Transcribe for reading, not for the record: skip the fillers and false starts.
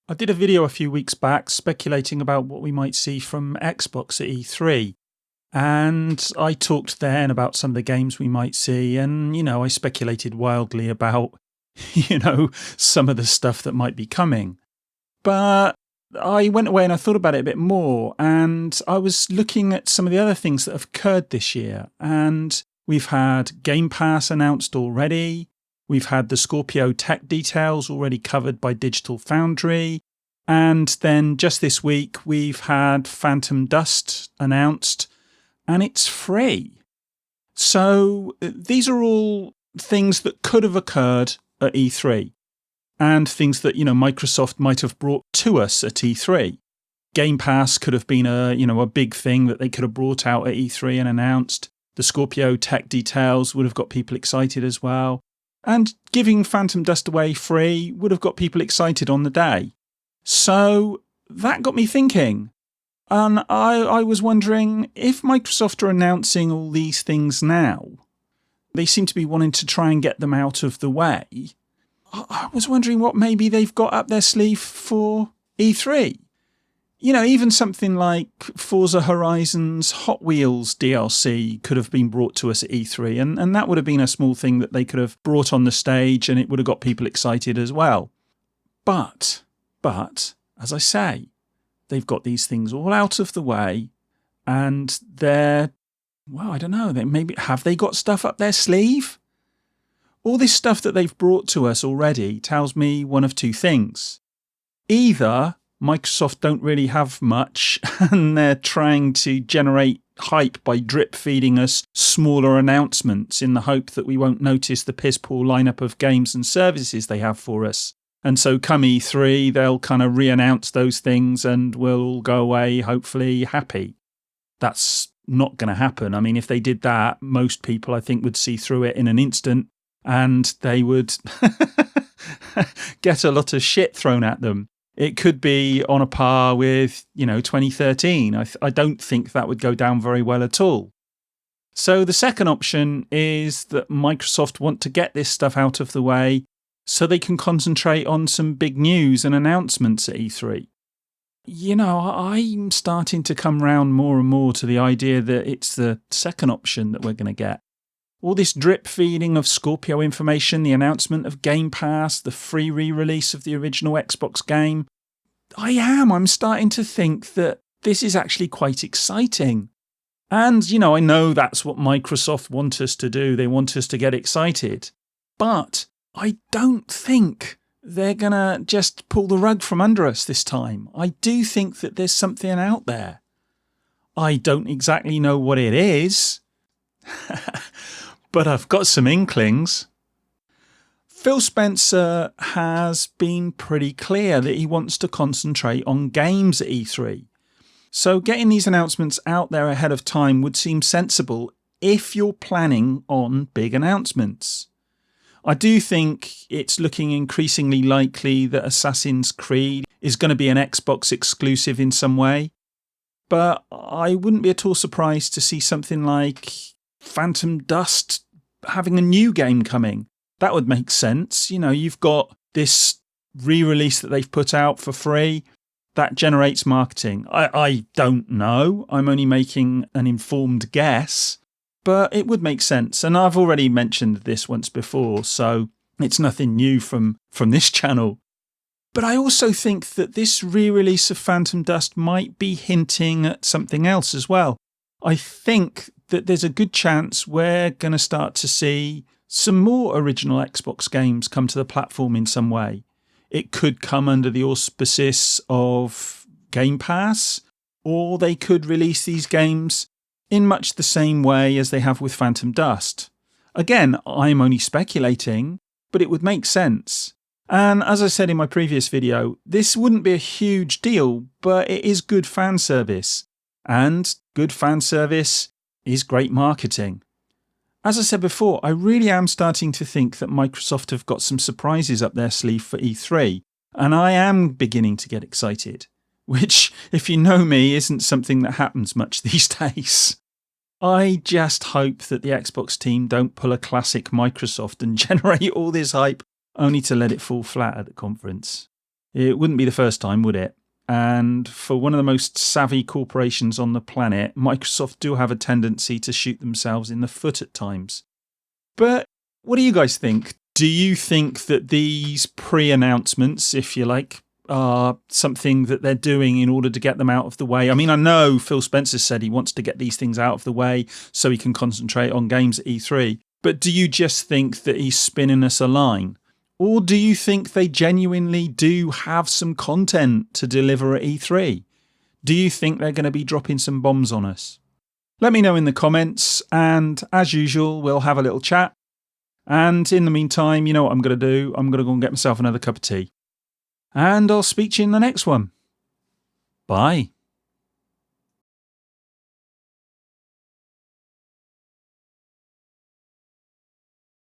I did a video a few weeks back speculating about what we might see from Xbox at E3. And I talked then about some of the games we might see. And, I speculated wildly about, some of the stuff that might be coming. But I went away and I thought about it a bit more. And I was looking at some of the other things that have occurred this year. And we've had Game Pass announced already. We've had the Scorpio tech details already covered by Digital Foundry. And then just this week, we've had Phantom Dust announced, and it's free. So these are all things that could have occurred at E3 and things that, Microsoft might have brought to us at E3. Game Pass could have been a big thing that they could have brought out at E3 and announced. The Scorpio tech details would have got people excited as well. And giving Phantom Dust away free would have got people excited on the day. So that got me thinking. And I was wondering if Microsoft are announcing all these things now, they seem to be wanting to try and get them out of the way. I was wondering what maybe they've got up their sleeve for E3. Even something like Forza Horizon's Hot Wheels DLC could have been brought to us at E3, and that would have been a small thing that they could have brought on the stage and it would have got people excited as well. But, as I say, they've got these things all out of the way and they're, I don't know, have they got stuff up their sleeve? All this stuff that they've brought to us already tells me one of two things. Either Microsoft don't really have much and they're trying to generate hype by drip feeding us smaller announcements in the hope that we won't notice the piss poor lineup of games and services they have for us. And so come E3, they'll kind of re-announce those things and we'll all go away hopefully happy. That's not going to happen. I mean, if they did that, most people I think would see through it in an instant and they would get a lot of shit thrown at them. It could be on a par with, 2013. I don't think that would go down very well at all. So the second option is that Microsoft want to get this stuff out of the way so they can concentrate on some big news and announcements at E3. I'm starting to come round more and more to the idea that it's the second option that we're going to get. All this drip feeding of Scorpio information, the announcement of Game Pass, the free re-release of the original Xbox game. I'm starting to think that this is actually quite exciting. And, I know that's what Microsoft want us to do. They want us to get excited. But I don't think they're going to just pull the rug from under us this time. I do think that there's something out there. I don't exactly know what it is. But I've got some inklings. Phil Spencer has been pretty clear that he wants to concentrate on games at E3. So getting these announcements out there ahead of time would seem sensible if you're planning on big announcements. I do think it's looking increasingly likely that Assassin's Creed is going to be an Xbox exclusive in some way. But I wouldn't be at all surprised to see something like Phantom Dust having a new game coming. That would make sense. You've got this re-release that they've put out for free. That generates marketing. I don't know. I'm only making an informed guess. But it would make sense. And I've already mentioned this once before, so it's nothing new from this channel. But I also think that this re-release of Phantom Dust might be hinting at something else as well. I think that there's a good chance we're going to start to see some more original Xbox games come to the platform in some way. It could come under the auspices of Game Pass, or they could release these games in much the same way as they have with Phantom Dust. Again, I'm only speculating, but it would make sense. And as I said in my previous video, this wouldn't be a huge deal, but it is good fan service. And good fan service is great marketing. As I said before, I really am starting to think that Microsoft have got some surprises up their sleeve for E3, and I am beginning to get excited, which, if you know me, isn't something that happens much these days. I just hope that the Xbox team don't pull a classic Microsoft and generate all this hype only to let it fall flat at the conference. It wouldn't be the first time, would it? And for one of the most savvy corporations on the planet, Microsoft do have a tendency to shoot themselves in the foot at times. But what do you guys think? Do you think that these pre-announcements, if you like, are something that they're doing in order to get them out of the way? I mean, I know Phil Spencer said he wants to get these things out of the way so he can concentrate on games at E3. But do you just think that he's spinning us a line? Or do you think they genuinely do have some content to deliver at E3? Do you think they're going to be dropping some bombs on us? Let me know in the comments, and as usual, we'll have a little chat. And in the meantime, you know what I'm going to do? I'm going to go and get myself another cup of tea. And I'll speak to you in the next one. Bye.